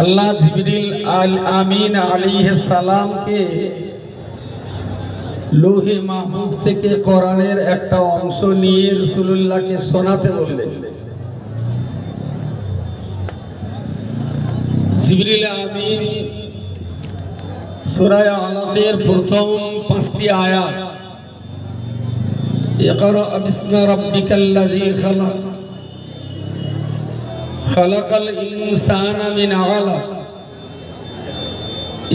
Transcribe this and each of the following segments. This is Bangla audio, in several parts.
अल्लाह जिब्रील आमीन अलैहिस सलाम के लोहे महफूज থেকে কোরআনের একটা অংশ নিয়ে রাসূলুল্লাহকে শোনাতে বললেন। জিবরিল আমিন সূরা আলাকের প্রথম 5টি আয়াত ইকরা বিসমি রাব্বিকাল্লাযী খালাক খালাকাল ইনসানা মিন আলাক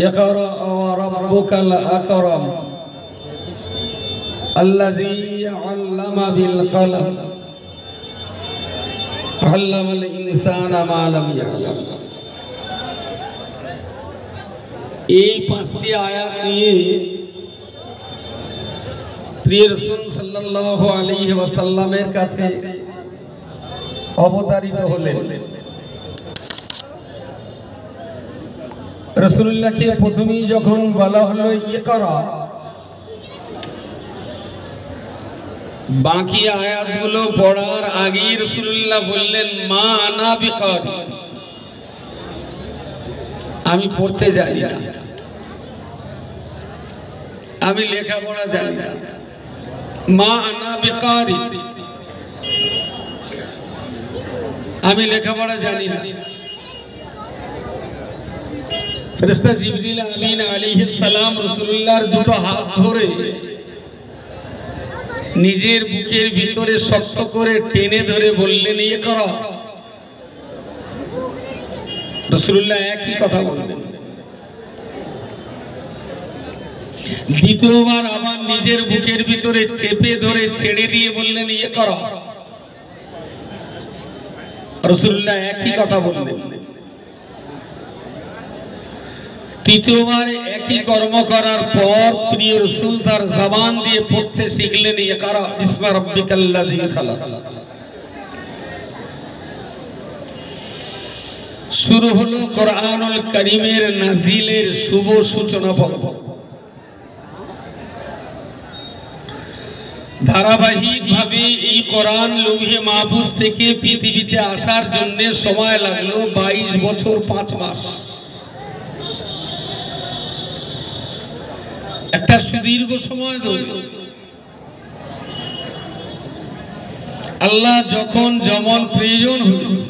ইকরা ওয়া রাব্বুকাল আকরাম الذي علم بالقلم علم الإنسان ما لم يعلم। এই পাঁচটি আয়াত নিয়ে প্রিয় রাসূল সাল্লাল্লাহু আলাইহি ওয়াসাল্লামের কাছে অবতারিত হলেন। রাসূলুল্লাহকে প্রথমেই যখন বলা হলো ইকরা, বাকি আয়াতগুলো পড়ার আগে রাসূলুল্লাহ বললেন মা আনা বিকারি, আমি পড়তে জানি না, আমি লেখাপড়া জানি না। মা আনা বিকারি, আমি লেখাপড়া জানি না। ফেরেশতা জিবরিল আমিন আলাইহিস সালাম রাসূলুল্লাহর দুটো হাত ধরে নিজের বুকের ভিতরে শক্ত করে টেনে ধরে বললেন ইকরা। রাসূলুল্লাহ একই কথা বললেন। দ্বিতীয়বার আবার নিজের বুকের ভিতরে চেপে ধরে ছেড়ে দিয়ে বললেন ইকরা। রাসূলুল্লাহ একই কথা বললেন। তৃতীয়বার একই কর্ম করার পর প্রিয় রাসূল তার জবান দিয়ে পড়তে শিখলেন ইকরা বিসমি রাব্বিকাল্লাযী খালাক। শুরু হলো কোরআনুল কারীমের নাজিলের শুভ সূচনা পর্ব। ধারাবাহিকভাবে এই কোরআন লৌহে মাহফুজ থেকে পৃথিবীতে আসার জন্য সময় লাগলো 22 বছর 5 মাস। একটা সুদীর্ঘ সময় ধরে আল্লাহ যখন যেমন প্রয়োজন হয়েছে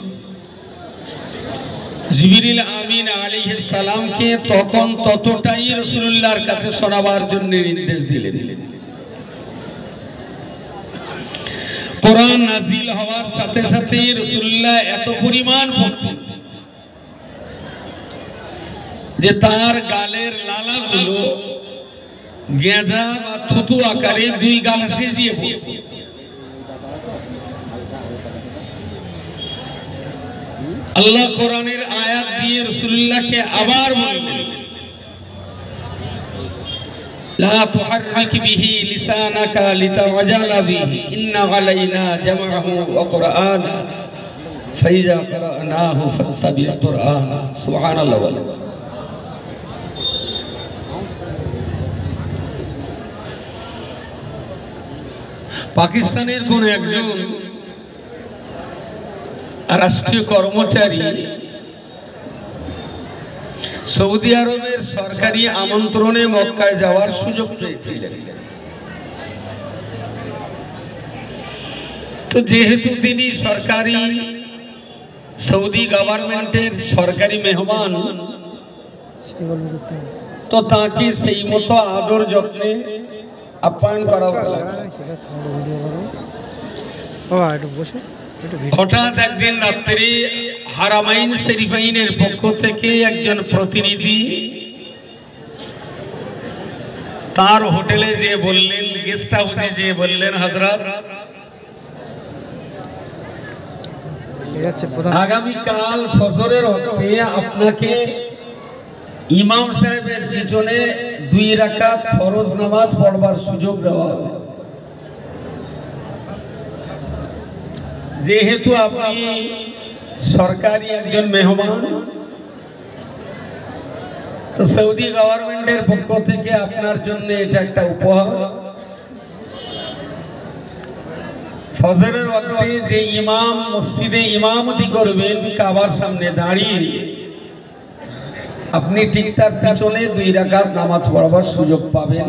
জিবরিল আমিন আলাইহিস সালামকে তখন ততটাই রাসূলুল্লাহর কাছে শোনাবার জন্য নির্দেশ দিলেন। কোরআন নাজিল হওয়ার সাথে সাথে রাসূলুল্লাহ এত পরিমাণ পড়তেন যে তার গালের লালাগুলো গেঁজা বা থুতু আকারে দুই গাল সেজিয়ে পড়ত। আল্লাহ কোরআনের আয়াত দিয়ে রাসূলুল্লাহকে আবার বললেন লা তুহাররিক বিহি লিসানাকা লিতাওয়াজালা বিহি ইন্না আলাইনা জামআহু ওয়া কুরআনা ফাইজা ক্রানাহু ফাত্তাবি কুরআনা। সুবহানাল্লাহ। পাকিস্তানের কোন একজন রাষ্ট্রীয় কর্মচারী সৌদি আরবের সরকারি আমন্ত্রণে মক্কায় যাওয়ার সুযোগ পেয়েছিলেন। তো যেহেতু তিনি সরকারি সৌদি গভর্নমেন্টের সরকারি মেহমান, তো তাকে সেই মতো আদর যত্নে আপ্যায়ন করা হলো। হঠাৎ একদিন রাত্রে হারামাইন শরীফাইনের পক্ষ থেকে একজন প্রতিনিধি তার হোটেলে যে বললেন, গেস্ট হাউসে যে বললেন হযরত আগামীকাল ফজরের ওয়াক্তে আপনাকে ইমাম সাহেবের পিছনে 2 রাকাত ফরজ নামাজ পড়বার সুযোগ দেওয়া হবে। যেহেতু আপনি সরকারি একজন মেহমান, তো সৌদি গভর্নমেন্টের পক্ষ থেকে আপনার জন্য এটা একটা উপহার। ফজরের ওয়াক্তে যে ইমাম মসজিদে ইমামতি করবেন কাবার সামনে দাঁড়িয়ে, আপনি ঠিক তার পিছনে 2 রাকাত নামাজ পড়াবার সুযোগ পাবেন।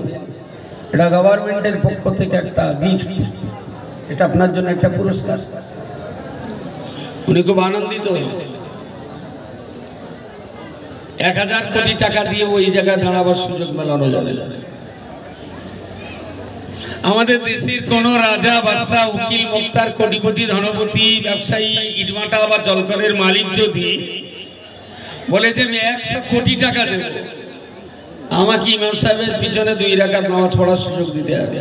এটা গভর্নমেন্টের পক্ষ থেকে একটা গিফট, এটা আপনার জন্য একটা পুরস্কার। উনি খুব আনন্দিত হলেন। 1000 কোটি টাকা দিয়ে ওই জায়গায় দাঁড়াবার সুযোগ মেলানো যাবে। আমাদের দেশের কোন রাজা, বাদশা, উকিল, মুক্তার, কোটিপতি, ধনপতি, ব্যবসায়ী, ইটভাটা বা জলকরের মালিক যদি বলে যে আমি 100 কোটি টাকা দেব, আমাকে ইমাম সাহেবের পিছনে 2 রাকাত নামাজ পড়ার সুযোগ দিতে হবে।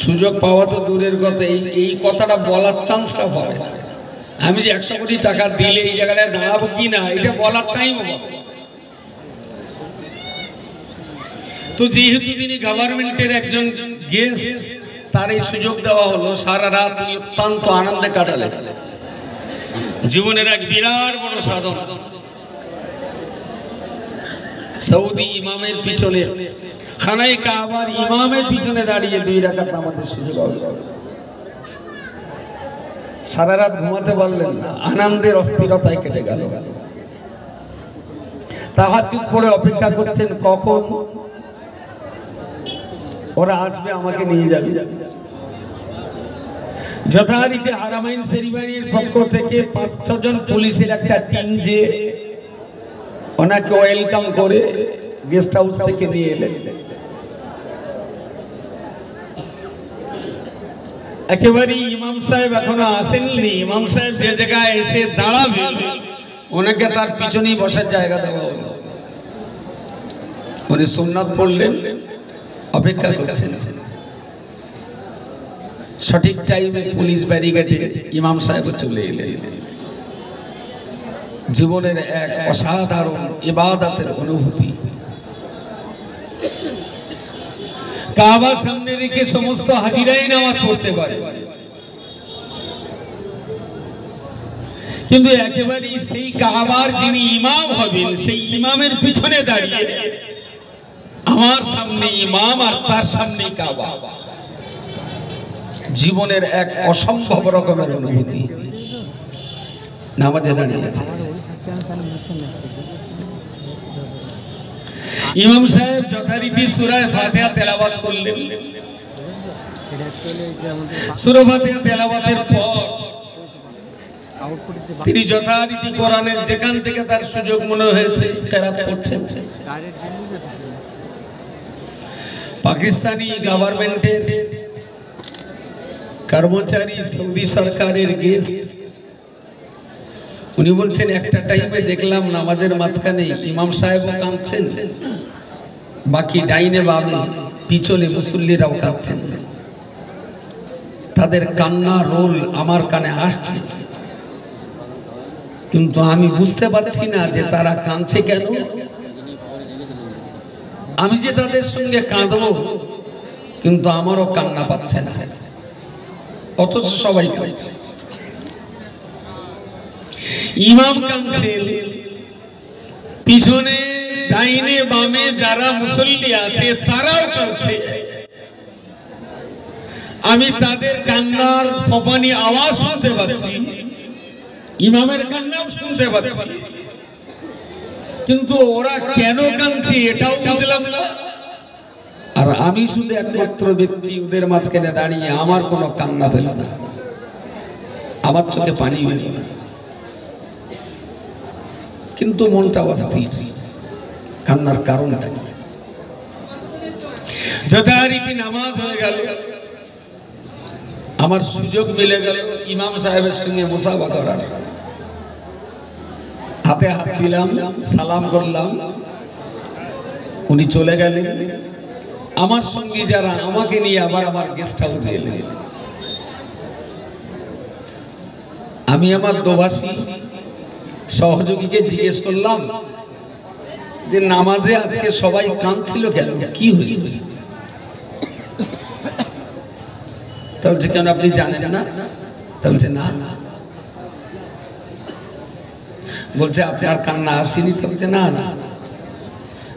সুযোগ পাওয়া তো দূরের কথা, এই কথাটা বলার চান্সটা পাবে। আমি যে 100 কোটি টাকা দিলে এই জায়গায় দাঁড়াবো কি না, এটা বলার টাইম হবে। তো যেহেতু তিনি গভর্নমেন্টের একজন গেস্ট, তার এই সুযোগ দেওয়া হলো। সারা রাত তিনি অত্যন্ত আনন্দে কাটালেন। জীবনের এক বিরাট বড় সাধনা। সৌদি ইমামের পিছনে, খানায়ে কাবার ইমামের পিছনে দাঁড়িয়ে 2 রাকাত নামাজের সুযোগ হলো। সারা রাত ঘুমাতে পারলেন না, আনন্দের অস্থিরতায় কেটে গেল। তাহাজ্জুদ পড়ে অপেক্ষা করছেন কখন ওরা আসবে, আমাকে নিয়ে যাবে। যথারীতি হারামাইন শরীফের পক্ষ থেকে 5-6 জন পুলিশের একটা টিম যে ওনাকে ওয়েলকাম করে গেস্ট হাউস থেকে নিয়ে এলেন। একেবারে ইমাম সাহেব এখনো আসেননি। ইমাম সাহেব যে জায়গায় এসে দাঁড়াবেন, ওনাকে তার পিছনেই বসার জায়গা দেওয়া হলো। উনি সুন্নাত পড়লেন, অপেক্ষা করছেন। সঠিক টাইমে পুলিশ ব্যারিকেডে ইমাম সাহেব চলে এলেন। জীবনের এক অসাধারণ ইবাদতের অনুভূতি। কাবার সামনে রেখে সমস্ত হাজিরাই নামাজ পড়তে পারে, কিন্তু একেবারে সেই কাবার যিনি ইমাম হবেন, সেই ইমামের পিছনে দাঁড়িয়ে আমার সামনে ইমাম আর তার সামনে কাবা। জীবনের এক অসম্ভব রকমের অনুভূতি। নামাজে দাঁড়িয়ে আছে। ইমাম সাহেব যথারীতি সূরা ফাতিহা তেলাওয়াত করলেন। সূরা ফাতিহা তেলাওয়াতের পর তিনি যথারীতি কোরআনের যেখান থেকে তার সুযোগ মনে হয়েছে কেরাত করছেন। পাকিস্তানি গভর্নমেন্টের কর্মচারী, সৌদি সরকারের গেস্ট, উনি বলছেন একটা টাইমে দেখলাম নামাজের মাঝখানে ইমাম সাহেবও কাঁদছেন, বাকি ডাইনে বামে পিছনে মুসল্লিরাও কাঁদছেন। তাদের কান্না রোল আমার কানে আসছে, কিন্তু আমি বুঝতে পারছি না যে তারা কাঁদছে কেন। আমি যে তাদের সঙ্গে কাঁদবো, কিন্তু আমারও কান্না পাচ্ছে না, অথচ সবাই কাঁদছে। ইমাম কাঁদছেন, পিছনে ডাইনে বামে যারা মুসল্লি আছে তারাও কাঁদছে। আমি তাদের কান্নার ফোঁপানি আওয়াজ শুনতে পাচ্ছি, ইমামের কান্নাও শুনতে পাচ্ছি, কিন্তু ওরা কেন কাঁদছে এটাও বুঝলাম না। আর আমি শুধু একমাত্র ব্যক্তি ওদের মাঝখানে দাঁড়িয়ে, আমার কোনো কান্না পেল না, আমার চোখে পানি হয়ে গেল, কিন্তু মনটা অস্থির। কান্নার কারণটা কি? যথারীতি নামাজ হয়ে গেল, আমার সুযোগ মিলে গেল ইমাম সাহেবের সঙ্গে মুসাফা করার। হাতে হাত দিলাম, সালাম করলাম, উনি চলে গেলেন। আমার সঙ্গে যারা আমাকে নিয়ে আবার আমার গেস্ট হাউসে এলেন। আমি আমার দোভাষী সহযোগীকে জিজ্ঞেস করলাম যে নামাজে আজকে সবাই কাঁদছিল কেন, কি হয়েছে? তাহলে কেন আপনি জানেন না? বলছে না। বলছে আপনার কান্না আসেনি? বলছে না না,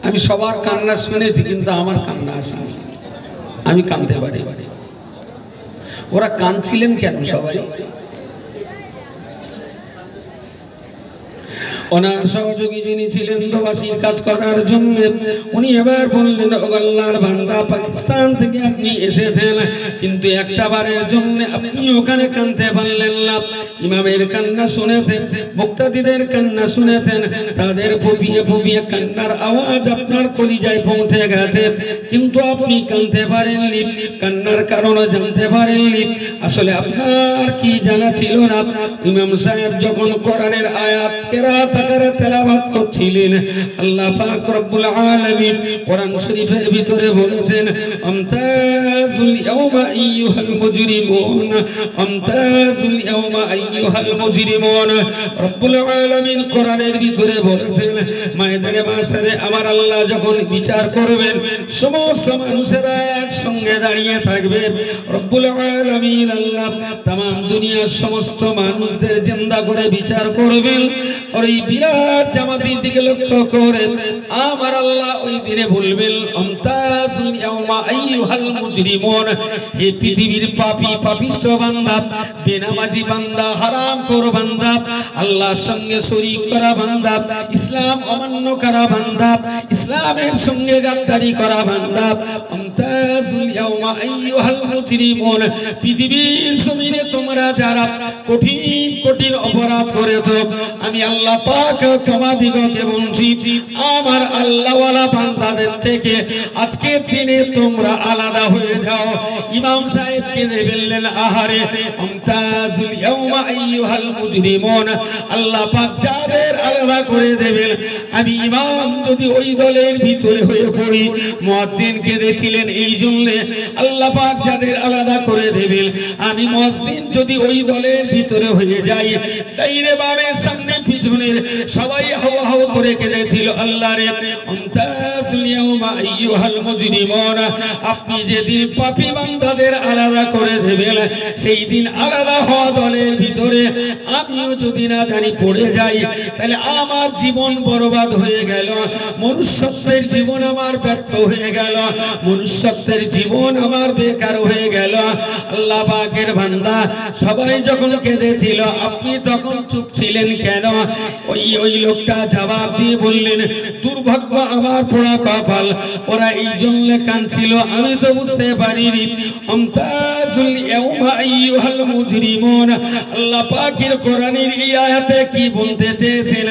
আমি সবার কান্না শুনেছি কিন্তু আমার কান্না আসেনি। আমি কাঁদতে পারি। ওরা কাঁদছিলেন কেন? সবাই ওনার সহযোগী যিনি ছিলেন প্রবাসীর কাজ করার জন্য, উনি এবার বললেন, ও আল্লাহর বান্দা, পাকিস্তান থেকে আপনি এসেছেন, কিন্তু একটা বারের জন্য আপনি ওখানে কাঁদতে পারলেন না। ইমামের কান্না শুনেছেন, মুক্তাদিদের কান্না শুনেছেন, তাদের ফুপিয়ে ফুপিয়ে কান্নার আওয়াজ আপনার কলিজায় পৌঁছে গেছে, কিন্তু আপনি কাঁদতে পারেননি। কান্নার কারণ জানতে পারেননি। আসলে আপনার কি জানা ছিল না, ইমাম সাহেব যখন কোরআনের আয়াত কেরাত আকারে তেলাওয়াত করছিলেন, আল্লাহ পাক রব্বুল আলামিন কোরআন শরীফের ভিতরে বলেছেন, আমতাজুল ইয়াওমা আইয়ুহাল মুজরিমুন, আমতাজুল ইয়াওমা আইয়ুহাল মুজরিমুন। রব্বুল আলামিন কোরআনের ভিতরে বলেছেন, ময়দানে মাশারে আমার আল্লাহ যখন বিচার করবেন, সমস্ত মানুষেরা একসঙ্গে দাঁড়িয়ে থাকবে। রব্বুল আলামিন আল্লাহ तमाम দুনিয়ার সমস্ত মানুষদের জিন্দা করে বিচার করবেন। আর এই বিরাট জামাতের দিকে লক্ষ্য করে আমার আল্লাহ ওই দিনে বলবেন, আমতাজুল ইয়াওমা আইয়ুহাল মুজরিমুন, হে পৃথিবীর পাপী পাপিষ্ঠ বান্দা, বেনামাজি বান্দা, হারামখোর বান্দা, আল্লাহর সঙ্গে শরীক করা বান্দা, ইসলাম অমান্য করা বান্দা, ইসলামের সঙ্গে গাদ্দারি করা বান্দা, আমতাজুল ইয়াওমা আইয়ুহাল মুজরিমুন, পৃথিবীর জমিনে তোমরা যারা কঠিন কঠিন অপরাধ করেছো, আমি আল্লাহ পাক তোমাদিগকে বলছি, আমার আল্লাহওয়ালা বান্দাদের থেকে আজকের দিনে তোমরা আলাদা হয়ে যাও। ইমাম সাহেব কেঁদে বললেন, আহারে, আমতাজুল ইয়াওমা আইয়ুহাল মুজরিমুন, আল্লাহ পাক যাদের আলাদা করে দেবেন, আমি ইমাম যদি ওই দলের ভিতরে হয়ে পড়ি। মুয়াজ্জিন কেঁদেছিলেন এই জন্য, আল্লাহ পাক যাদের আলাদা করে দেবেন, আমি মুয়াজ্জিন যদি ওই দলের ভিতরে হয়ে যাই, ডাইনে বামে সামনে পিছনের সবাই হাওয়া হাওয়া করে কেঁদেছিল, আল্লাহ রে, আমতাজুল ইয়াওমা আইয়ুহাল মুজরিমুন, আপনি যেদিন পাপী বান্দাদের আলাদা করে দেবেন, সেই দিন আলাদা হওয়া দলের ভিতরে আমিও যদি না জানি পড়ে যাই, তাহলে আমার জীবন বরবাদ হয়ে গেল, মনুষ্যত্বের জীবন আমার ব্যর্থ হয়ে গেল, মনুষ্যত্বের জীবন আমার বেকার হয়ে গেল। আল্লাহ পাকের বান্দা সবাই যখন কেঁদেছিল, আপনি তখন চুপ ছিলেন কেন? ওই লোকটা জবাব দিয়ে বললেন, দুর্ভাগ্য আমার পোড়া কপাল, ওরা এই জন্য কাঁদছিল, আমি তো বুঝতে পারিনি। আমতাজুল ইয়াওমা আইয়ুহাল মুজরিমুন, আল্লাহ পাকের কোরআনের এই আয়াতে কি বলতে চেয়েছেন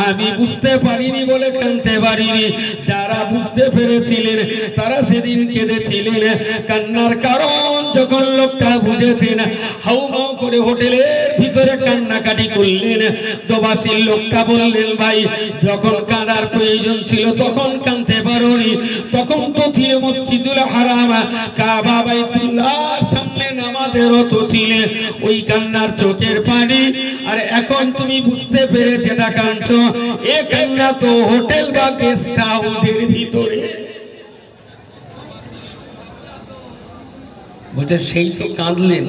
আমি বুঝতে পারিনি বলে কাঁদতে পারিনি। যারা বুঝতে পেরেছিলেন তারা সেদিন কেঁদেছিলেন। কান্নার কারণ যখন লোকটা বুঝেছেন, হাউমাউ করে হোটেলের ভিতরে কান্নাকাটি করলেন। প্রবাসীর লোকটা বললেন, ভাই, যখন কাঁদার প্রয়োজন ছিল তখন কাঁদতে পারোনি, তখন তো ছিল মসজিদুল হারাম, কাবা বাইতুল্লাহর সামনে নামাজে রত ছিলে, ওই কান্নার চোখের পানি। আর এখন তুমি বুঝতে পেরে যেটা কাঁদছো, এ কান্না তো হোটেল বা গেস্ট হাউসের ভিতরে। বলছে সেই তো কাঁদলেন,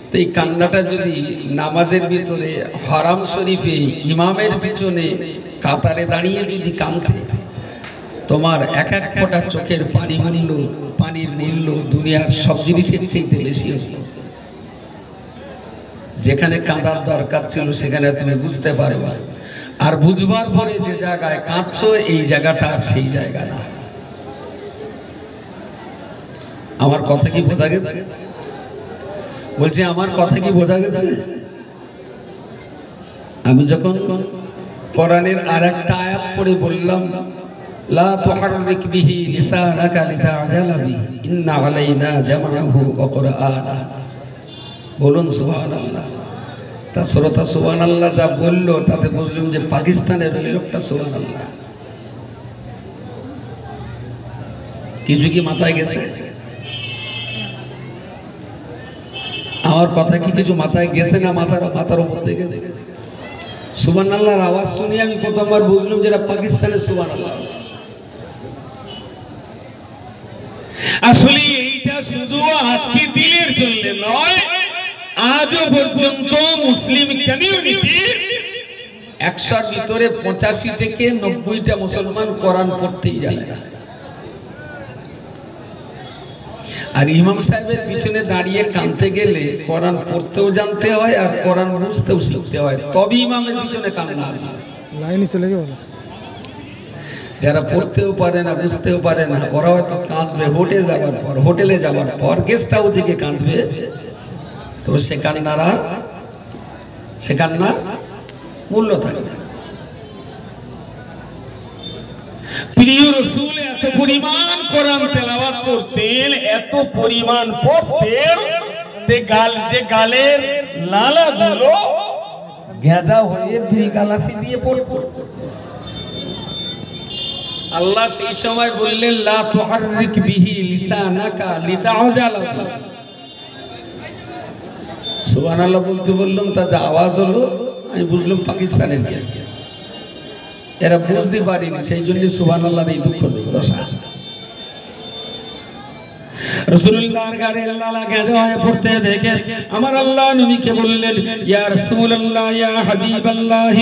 তো এই কান্নাটা যদি নামাজের ভিতরে হারাম শরীফে ইমামের পিছনে কাতারে দাঁড়িয়ে যদি কাঁদতে, তোমার এক এক ফোঁটা চোখের পানির মূল্য দুনিয়ার সব জিনিসের চাইতে বেশি হতো। যেখানে কাঁদার দরকার ছিল সেখানে তুমি বুঝতে পারবে, আর বুঝবার পরে যে জায়গায় কাঁদছো এই জায়গাটা আর সেই জায়গা না। আমার কথা কি বোঝা গেছে? বলছি আমার কথা কি বোঝা গেছে? আমি যখন কোরআনের আরেকটা আয়াত পড়ে বললাম, লা তুহাররিক বিহি লিসানাকা লিতা'জালা বিহি ইন্না আলাইনা জামআহু ওয়া কুরআনা, বলুন সুবহানাল্লাহ। তা শ্রোতা সুবহানাল্লাহ যা বললো তাতে বুঝলাম যে পাকিস্তানের ওই লোকটা সুবহানাল্লাহ। কিছু কি মাথায় গেছে? আমার কথা কি কিছু মাথায় গেছে না মাথার উপর দিয়ে গেছে? সুবহানাল্লাহর আওয়াজ শুনে আমি প্রথমবার বুঝলাম যেটা পাকিস্তানের সুবহানাল্লাহ। আসলে এইটা শুধু আজকে দিনের জন্য নয়, আজও পর্যন্ত মুসলিম কমিউনিটি 100-র ভিতরে 85 থেকে 90টা মুসলমান কোরআন পড়তেই জানে না। আর ইমাম সাহেবের পিছনে দাঁড়িয়ে কাঁদতে গেলে কোরআন পড়তেও জানতে হয় আর কোরআন বুঝতেও শিখতে হয়, তবে ইমামের পিছনে কান্না আসে। লাইনই চলে গেল। যারা পড়তেও পারে না বুঝতেও পারে না ওরা হয়তো কাঁদবে হোটেলে যাওয়ার পর গেস্ট হাউসে গিয়ে কাঁদবে, তো সে কান্নার মূল্য থাকবে। প্রিয় রাসূল এত পরিমাণ কোরআন তেলাওয়াত করতেন, এত পরিমাণ পড়তেন যে গালের লালাগুলো গেঁজা হয়ে দুই গালাসি দিয়ে পড়তো। আল্লাহ সেই সময় বললেন লা তুহাররিক বিহি লিসানাকা লিতাআজালা। সুবহানাল্লাহ বলতে বললাম, তা যা আওয়াজ হলো আমি বুঝলাম পাকিস্তানের কেস, এরা বুঝতে পারিনি, সেই জন্য সুবহানাল্লাহ এই দুঃখ দশা। রাসূলুল্লাহর গায়ে লালা গেঁজা হয়ে পড়তে দেখে আমার আল্লাহ নবীকে বললেন, ইয়া রাসূলুল্লাহ ইয়া হাবিবাল্লাহ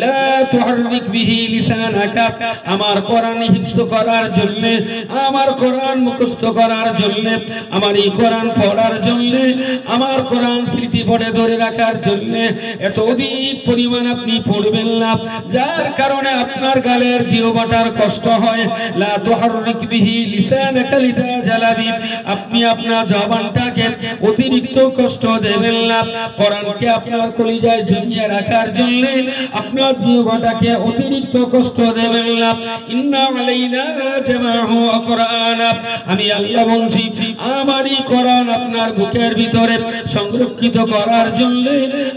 লা তুহাররিক বিহি লিসানাকা। আমার কোরআন হিফজ করার জন্য, আমার কোরআন মুখস্থ করার জন্য, আমার এই কোরআন পড়ার জন্য, আমার কোরআন স্মৃতি পড়ে ধরে রাখার জন্য এত অধিক পরিমাণ আপনি পড়বেন না, যার কারণে আপনার গালের জিহ্বাটার কষ্ট হয়। লা তুহাররিক বিহি লিসানাকা লিতাআজালা বি। আপনি আপনার জবানটাকে অতিরিক্ত কষ্ট দেবেন না, কোরআনকে আপনার কলিজায় জমিয়ে রাখার জন্য আপনার জিহ্বাটাকে অতিরিক্ত কষ্ট দেবেন না। ইন্না আলাইনা জামাহু ওয়া কুরআনা। আমি আল্লাহ বলছি আমারই কোরআন আপনার বুকের ভিতরে সংরক্ষিত করার জন্য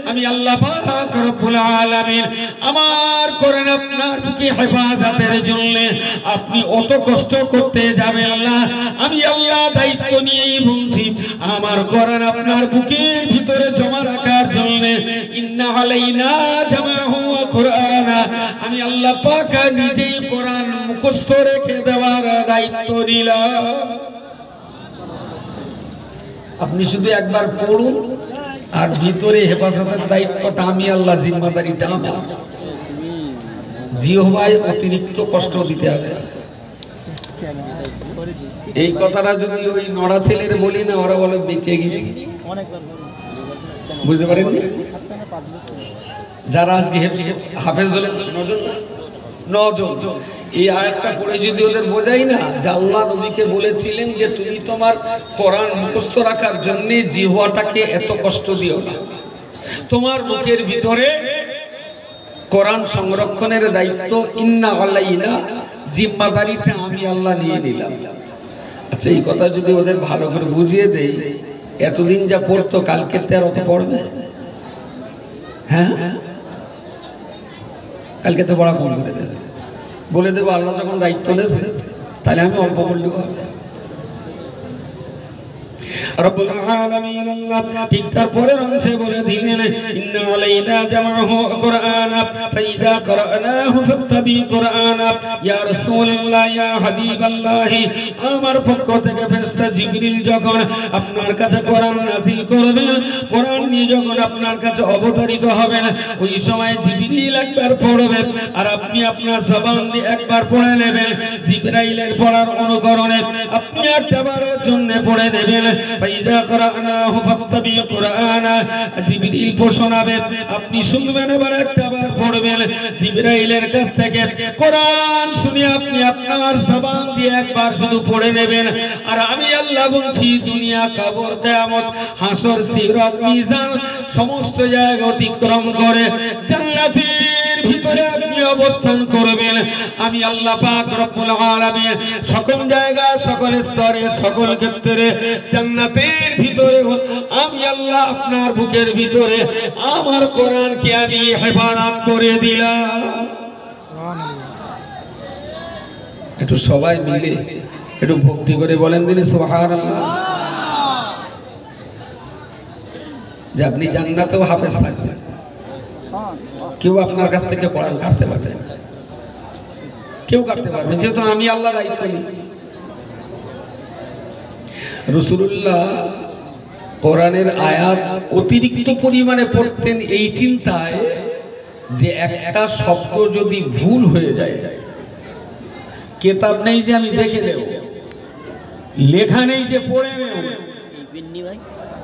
আমি আল্লাহ পাক রব্বুল আলামিন আমার কোরআন আপনার বুকে হেফাজতের জন্য আপনি অত কষ্ট করতে যাবেন না। আমি আল্লাহ দায়িত্ব নিয়েই বলছি আমার কোরআন আপনার বুকের ভিতরে জমা রাখার জন্য ইন্না আলাইনা জামাহু ওয়া কুরআনা। আমি আল্লাহ পাক নিজেই কোরআন মুখস্থ রেখে দেওয়ার দায়িত্ব নিলাম। আপনি শুধু একবার পড়ুন, আর ভিতরে হেফাজতের দায়িত্বটা আমি আল্লাহ জিম্মাদারিটা আমার। জিহ্বায় অতিরিক্ত কষ্ট দিতে হবে। এই কথাটা যদি ওই নড়া ছেলের বলি না, ওরা বলে বেঁচে গেছি। বুঝতে পারেন যারা আজকে হাফেজ হলে নজন, এই আয়াতটা পড়ে যদি ওদের বোঝাই না যে আল্লাহ নবীকে বলেছিলেন যে তুমি তোমার কোরআন মুখস্থ রাখার জন্য জিহ্বাটাকে এত কষ্ট দিও না, তোমার বুকের ভিতরে কোরআন সংরক্ষণের দায়িত্ব ইন্না আলাইনা, জিম্মাদারিটা আমি আল্লাহ নিয়ে নিলাম। আচ্ছা, এই কথা যদি ওদের ভালো করে বুঝিয়ে দেই, এতদিন যা পড়তো কালকে তো আর অত পড়বে? হ্যাঁ, কালকে তো পড়া কম করে দেবে, বলে দেবো আল্লাহ যখন দায়িত্ব নিয়েছে তাহলে আমি অল্প পড়লেও হবে। রব্বুল আলামিন আল্লাহ ঠিক তারপরের অংশে বলে দিলেন ইন্না আলাইনা জামাহু ওয়া কুরআনা ফাইযা করানাহু ফাত্তাবি কুরআনা। ইয়া রাসূলুল্লাহ ইয়া হাবিবাল্লাহ, আমার পক্ষ থেকে ফেরেশতা জিবরিল যখন আপনার কাছে কোরআন নাযিল করবেন, কোরআন নিয়ে যখন আপনার কাছে অবতরিত হবেন, ওই সময় জিবরিল একবার পড়বে আর আপনি আপনার জবান দিয়ে একবার পড়ে নেবেন। জিবরাইলের পড়ার অনুকরণে আপনি একবারের জন্য পড়ে নেবেন। ফাইদা করানাহু ফাত্তাবি কুরআনা। জিবরিল শোনাবে, আপনি শুনবেন, এবার একবার পড়বেন। জিবরাইলের কাছ থেকে কোরআন শুনে আপনি আপনার জবান দিয়ে একবার শুধু পড়ে নেবেন। আর আমি আল্লাহ বলছি দুনিয়া, কবর, কিয়ামত, হাসর, সিরাত, মিজান সমস্ত জায়গা অতিক্রম করে জান্নাতের ভিতরে আপনি অবস্থান করবেন। আমি আল্লাহ পাক রব্বুল আলামিন সকল জায়গা, সকল স্তরে, সকল ক্ষেত্রে জান্নাতের ভিতরে আমি আল্লাহ আপনার বুকের ভিতরে আমার কোরআনকে আমি হেফাজত করে দিলাম। একটু সবাই মিলে একটু ভক্তি করে বলেন দিন সুবহানাল্লাহ। যে আপনি জান্নাতেও হাফেজ থাকবেন, কেউ আপনার কাছ থেকে কোরআন কাটতে পারবে না, কেউ কাটতে পারবে, যেহেতু আমি আল্লাহ দায়িত্ব নিয়েছি। রাসূলুল্লাহ কোরআনের আয়াত অতিরিক্ত পরিমাণে পড়তেন এই চিন্তায় যে একটা শব্দ যদি ভুল হয়ে যায়, কিতাব নেই যে আমি দেখে দেব, লেখা নেই যে পড়ে নেও।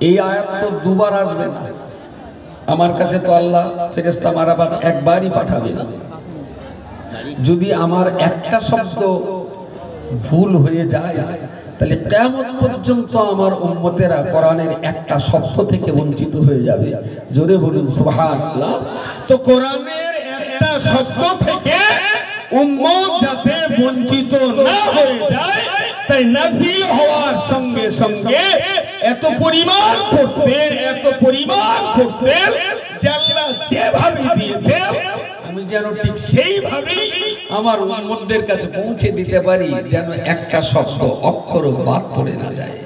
এই আয়াত তো দুবার আসবে না আমার কাছে, তো আল্লাহ ফেরেশতা মারাবাদ একবারই পাঠাবে। যদি আমার একটা শব্দ ভুল হয়ে যায় তাহলে কিয়ামত পর্যন্ত আমার উম্মতেরা কোরআনের একটা শব্দ থেকে বঞ্চিত হয়ে যাবে। জোরে বলুন সুবহানাল্লাহ। তো কোরআনের একটা শব্দ থেকে উম্মত যাতে বঞ্চিত না হয়ে যায়, তাই নাযিল হওয়ার সঙ্গে সঙ্গে এত পরিমাণ পড়তে আল্লাহ যেভাবে দিয়েছে আমি যেন ঠিক সেইভাবেই আমার উম্মতদের কাছে পৌঁছে দিতে পারি, যেন একটা শব্দ অক্ষর বাদ পড়ে না যায়।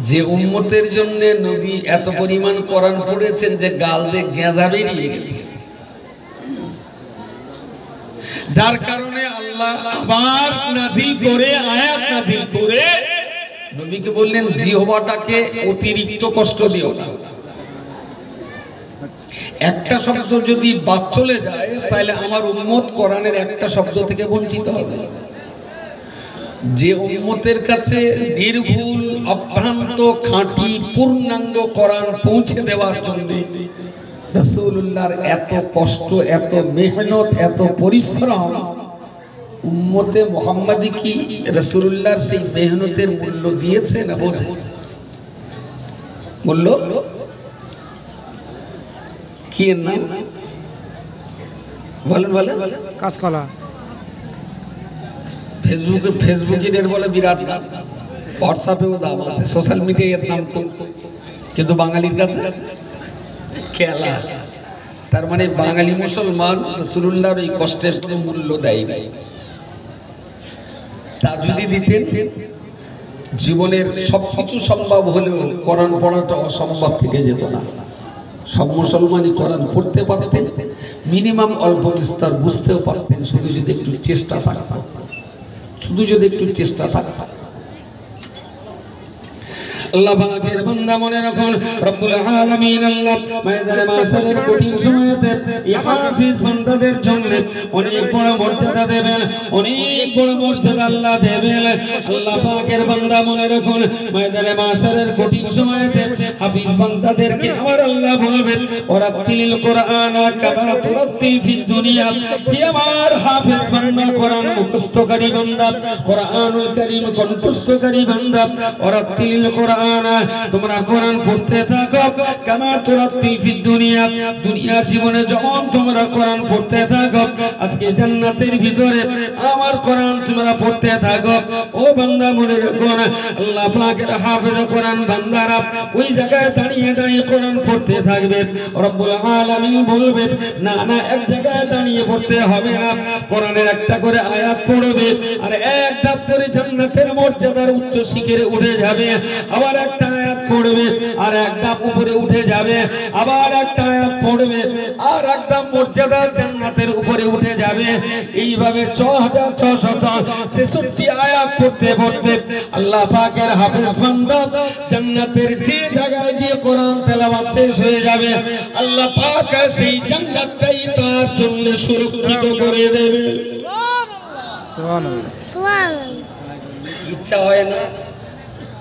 যে উম্মতের জন্য নবী এত পরিমাণ কোরআন পড়েছেন যে গাল দিয়ে গেঁজা বেরিয়ে গেছে, যার কারণে আল্লাহ আবার নাজিল করে আয়াত নাজিল করে নবীকে বললেন জিহ্বাটাকে অতিরিক্ত কষ্ট দিও না। একটা শব্দ যদি বাদ চলে যায় তাহলে আমার উম্মত কোরআনের একটা শব্দ থেকে বঞ্চিত হবে। যে উম্মতের কাছে নির্ভুল অভ্রান্ত খাঁটি পূর্ণাঙ্গ কোরআন পৌঁছে দেওয়ার জন্য রাসূলুল্লাহর এত কষ্ট, এত মেহনত, এত পরিশ্রম, উম্মতে মুহাম্মাদি কি রাসূলুল্লাহর সেই মেহনতের মূল্য দিয়েছে না বোঝে? মূল্য কি এর নাম বলেন? কাঁচকলা। ফেসবুকের বলে বিরাট দাম, হোয়াটসঅ্যাপেও দাম আছে, সোশ্যাল মিডিয়ায় এর নাম কম, কিন্তু বাঙালির কাছে খেলা। তার মানে বাঙালি মুসলমান রাসূলুল্লাহর এই কষ্টের কোনো মূল্য দেয় নাই। তা যদি দিতেন, জীবনের সবকিছু সম্ভব হলেও কোরআন পড়াটা অসম্ভব থেকে যেত না। সব মুসলমানই কোরআন পড়তে পারতেন, মিনিমাম অল্প বিস্তার বুঝতেও পারতেন, শুধু যদি একটু চেষ্টা থাকতো। আল্লাহ পাকের বান্দা মনে রাখুন, রব্বুল আলামিন আল্লাহ ময়দানে মাশারের কঠিন সময়তে এই হাফেজ বান্দাদের জন্য অনেক বড় মর্যাদা দেবেন, অনেক বড় মর্যাদা আল্লাহ দেবেন। আল্লাহ পাকের বান্দা মনে রাখুন, ময়দানে মাশারের কঠিন সময়তে হাফেজ বান্দাদেরকে আমার আল্লাহ বলবেন, ওয়ারাতিলিল কোরআন কামা তুরাতিল ফিদ দুনিয়া। হে আমার হাফেজ বান্দা, কোরআন মুখস্থকারী বান্দা, কোরআনুল কারীম কণ্ঠস্থকারী বান্দা, ওয়ারাতিলিল কোরআন, তোমরা কোরআন পড়তে থাকো কামা তুরাতিল ফিদ দুনিয়া। দুনিয়ার জীবনে যখন তোমরা কোরআন পড়তে থাকো, আজকে জান্নাতের ভিতরে আমার কোরআন তোমরা পড়তে থাকো। ও বান্দা মনে রাখো, আল্লাহ পাকের হাফেজ কোরআন বান্দারা ওই জায়গায় দাঁড়িয়ে দাঁড়িয়ে কোরআন পড়তে থাকবে। রব্বুল আলামিন বলবেন, না না, এক জায়গায় দাঁড়িয়ে পড়তে হবে না, কোরআনের একটা করে আয়াত পড়বে আর এক ধাপ করে জান্নাতের মর্যাদার উচ্চ শিখরে উঠে যাবে। আবার একটা আয়াত পড়বে আর এক ধাপ উপরে উঠে যাবে, আবার একটা আয়াত পড়বে আর এক ধাপ মর্যাদা জান্নাতের উপরে উঠে যাবে। এইভাবে 6666 আয়াত পড়তে পড়তে আল্লাহ পাকের হাফেজ বান্দা জান্নাতের যে জায়গায় যে কোরআন তেলাওয়াত শেষ হয়ে যাবে, আল্লাহ পাক সেই জান্নাতটাই তার জন্য সুরক্ষিত করে দেবে। সুবহানাল্লাহ। ইচ্ছা হয় না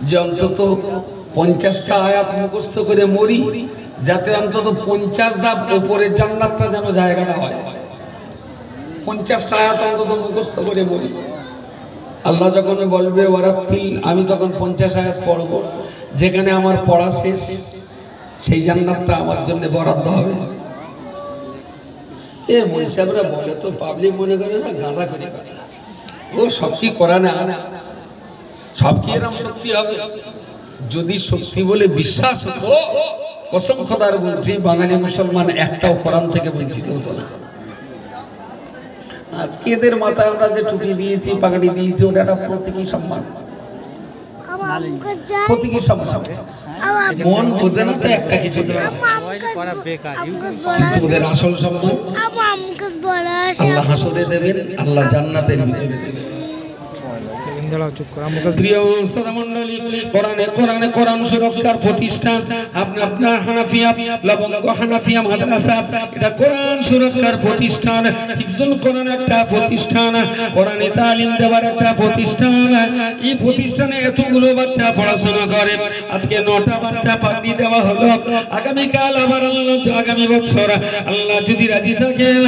যে অন্তত 50টা আয়াত মুখস্থ করে মরি, যাতে অন্তত 50 ধাপ উপরে জান্নাতটা যেন জায়গাটা হয়। 50টা আয়াত অন্তত মুখস্থ করে মরি। আল্লাহ যখন বলবে ওয়ারাতিল, আমি তখন 50 আয়াত পড়ব, যেখানে আমার পড়া শেষ সেই জান্নাতটা আমার জন্য বরাদ্দ হবে। এ মুনসাবরা বলে তো পাবলিক মনে করে না গাঁজা করে কথা, ও সব কি করা না, সব কি এরকম সত্যি হবে? যদি সত্যি বলে বিশ্বাস হতো, কসম খোদার বলছি, বাঙালি মুসলমান একটাও কোরআন থেকে বঞ্চিত হতো না। আজকে এদের মাথায় আমরা যে টুপি দিয়েছি, পাগড়ি দিয়েছি, ওটা একটা প্রতীকী সম্মান, প্রতীকী সম্মান। মন বোঝে না তো একটা কিছু, কিন্তু ওদের আসল সম্মান আল্লাহ হাসরে দেবেন, আল্লাহ জান্নাতের ভিতরে দেবেন। প্রিয় শ্রোতামণ্ডলী, কোরআন সুরক্ষার প্রতিষ্ঠান আপনার হানাফিয়া লবঙ্গ হানাফিয়া মাদ্রাসা, এটা কোরআন সুরক্ষার প্রতিষ্ঠান, হিফজুল কোরআন একটা প্রতিষ্ঠান, কোরআনে তালিম দেওয়ার একটা প্রতিষ্ঠান। এই প্রতিষ্ঠানে এতগুলো বাচ্চা পড়াশোনা করে। আজকে 9টা বাচ্চা পাগড়ি দেওয়া হলো। আগামীকাল আবার আগামী বছর আল্লাহ যদি রাজি থাকেন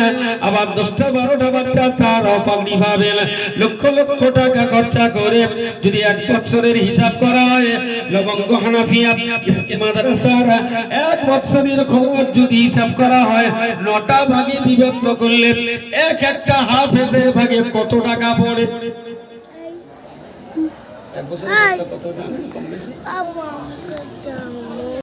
আবার 10টা 12টা বাচ্চা তারাও পাগড়ি পাবেন। লক্ষ লক্ষ টাকা খরচা করে যদি 1 বছরের হিসাব করা হয়, লবঙ্গ হানাফিয়া ইসলামী মাদ্রাসার 1 বছরের খরচ যদি হিসাব করা হয়, 9টা ভাগে বিভক্ত করলে একটা হাফেজের ভাগে কত টাকা পড়ে? 1 বছরের খরচা কত জানেন? কম বেশি